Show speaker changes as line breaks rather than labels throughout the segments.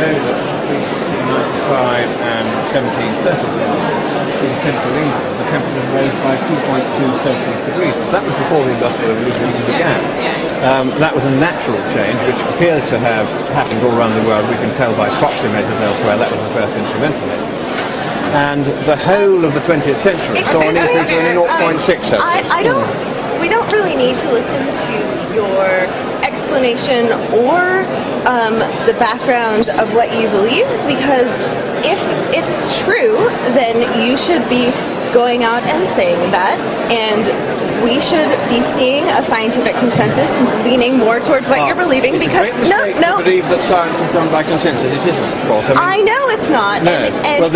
know that between 1695 and 1730 in central England, the temperature rose by 2.2 Celsius degrees. That was before the Industrial Revolution even began. That was a natural change, which appears to have happened all around the world. We can tell by proxy measures elsewhere that was the first instrumental measure. And the whole of the 20th century saw an increase of only 0.6 Celsius.
We don't really need to listen to your explanation or the background of what you believe, because if it's true, then you should be going out and saying that, and we should be seeing a scientific consensus leaning more towards what you're believing.
It's
because
a great mistake to believe that science is done by consensus. It isn't, of course.
I know it's not.
No.
And
well,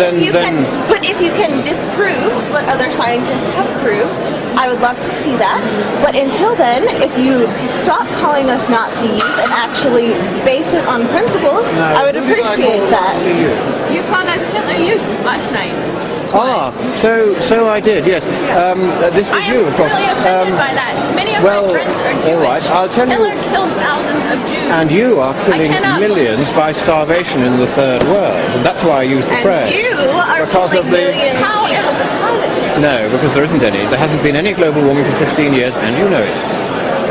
but if you can disprove what other scientists have proved, I would love to see that. But until then, if you stop calling us Nazi youth and actually base it on principles, I would appreciate that.
You called us Hitler youth last night. Twice.
So I did, yes. This was you, of course.
I am really offended by that. Many of my friends are Jewish.
All right, I'll tell you.
Hitler killed thousands of Jews.
And you are killing millions by starvation in the third world. And that's why I use the phrase.
And you are killing millions. How is it climate change?
No, because there isn't any. There hasn't been any global warming for 15 years, and you know it.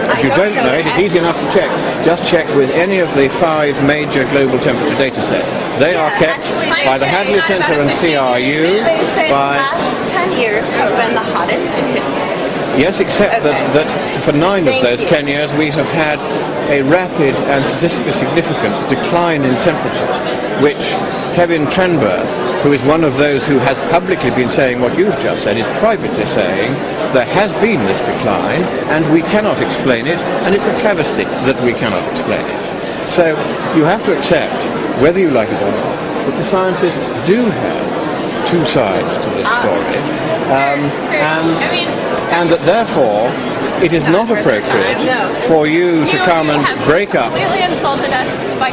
If you don't know it, it's easy enough to check. Just check with any of the 5 major global temperature data sets. They are kept by the Hadley Centre and CRU.
They say the last 10 years have been the hottest in history.
Yes, except that for 9 of those 10 years we have had a rapid and statistically significant decline in temperature, which Kevin Trenberth, who is one of those who has publicly been saying what you've just said, is privately saying there has been this decline and we cannot explain it, and it's a travesty that we cannot explain it. So you have to accept, whether you like it or not, that the scientists do have 2 sides to this story, and that therefore it is not appropriate for you to come and break up.
You completely insulted us by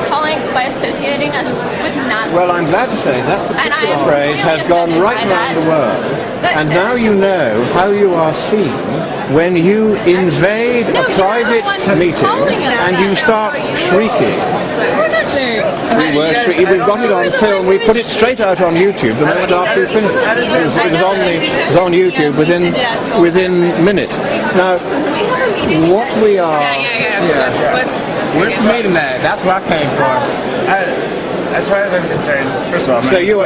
associating us with Nazis.
Well, I'm glad to say that particular phrase has gone right around the world. And now you know how you are seen when you invade a private meeting and you start shrieking. We've got it on film. We put it straight out on YouTube the moment after you finished. It was on YouTube within minutes. Now, what we are...
Where's the meeting at? That's where I came from. As far as I'm concerned, first of all,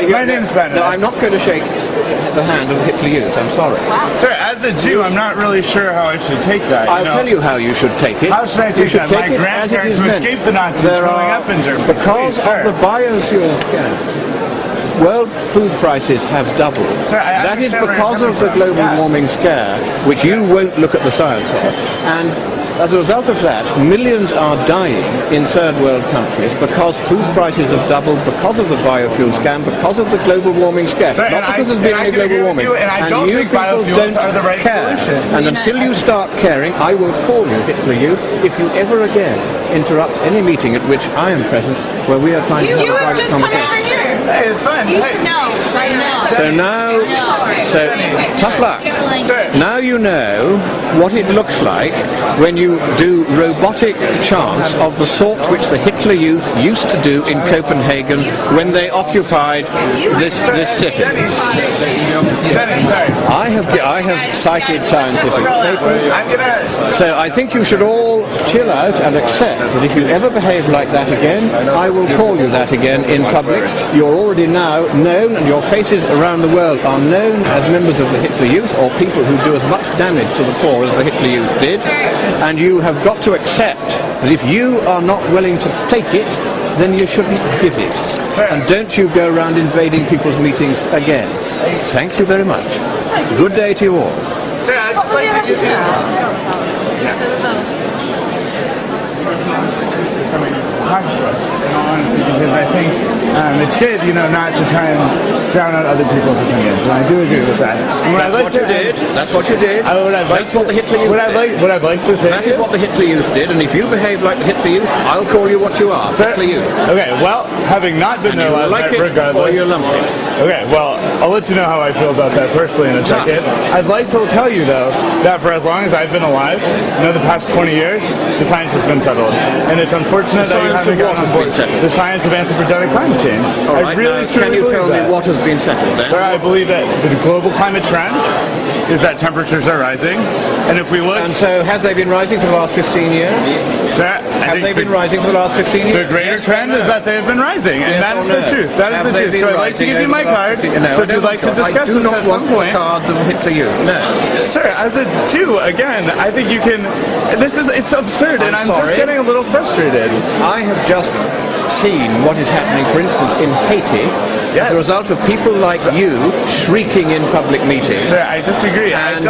my name's Ben.
No, I'm not going to shake the hand of the Hitler Youth. I'm sorry.
Sir, as a Jew, I'm not really sure how I should take that.
I'll tell you how you should take it.
How should I take that? My grandparents who escaped the Nazis growing up in Germany.
Because of the biofuel scare, world food prices have doubled.
Sir,
that is because of the global warming scare, which you won't look at the science of. And as a result of that, millions are dying in third world countries because food prices have doubled because of the biofuel scam, because of the global warming scare. Not because there's been any global warming.
And you people don't care.
And until you start caring, I won't call you Hitler Youth if you ever again interrupt any meeting at which I am present where we are trying to have a private conversation.
Hey, it's fine.
You should know right now.
So tough luck. Now you know what it looks like when you do robotic chants of the sort which the Hitler Youth used to do in Copenhagen when they occupied this city. I have cited scientific papers. So I think you should all chill out and accept that if you ever behave like that again, I will call you that again in public. You're already now known, and your faces around the world are known as members of the Hitler Youth, or people who do as much damage to the poor as the Hitler Youth did. And you have got to accept that if you are not willing to take it, then you shouldn't give it. And don't you go around invading people's meetings again. Thank you very much. Good day to you all.
Sir, I'd just like to give you... Honestly, because I think it's good, not to try and drown out other people's opinions, and I do agree with that.
That's what you did. That's what you did.
That's what the Hitler Youth did. What I'd like to say
That is what the Hitler Youth did, and if you behave like the Hitler Youth, I'll call you what you are, Hitler Youth.
Okay, well, having not been there last night, regardless...
or you lump it.
Okay, well, I'll let you know how I feel about that personally in a second. I'd like to tell you, though, that for as long as I've been alive, the past 20 years, the science has been settled. And it's unfortunate that you
science of what has been settled?
The science of anthropogenic climate change.
All right, can you tell me what has been settled then?
Sir, I believe that the global climate trend is that temperatures are rising, and if we look...
And so, have they been rising for the last 15 years?
Sir,
have they been rising for the last 15 years?
The greater trend is that they have been rising, and that is the truth. That is the truth. So I'd like to give you my card, so if you'd like to discuss this at some point.
Cards of Hitler Youth. No.
Sir, as a two, again, I think you can... It's absurd, and I'm just getting a little frustrated.
I have just seen what is happening, for instance, in Haiti, as a result of people like you shrieking in public meetings.
Sir, I disagree.
And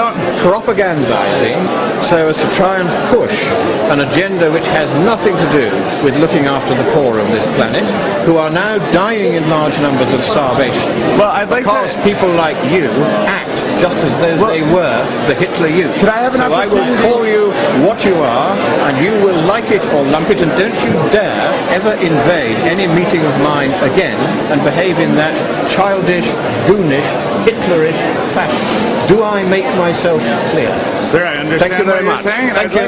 propagandizing so as to try and push an agenda which has nothing to do with looking after the poor of this planet, who are now dying in large numbers of starvation.
Well, I'd like
because people like you act just as though they were the Hitler Youth.
Could I have an opportunity?
I will call you what you are, and you will like it or lump it, and don't you dare ever invade any meeting of mine again and behave in that childish, goonish, Hitlerish fashion. Do I make myself clear?
Sir, I understand
Thank you very much.
What you're saying,
Thank you.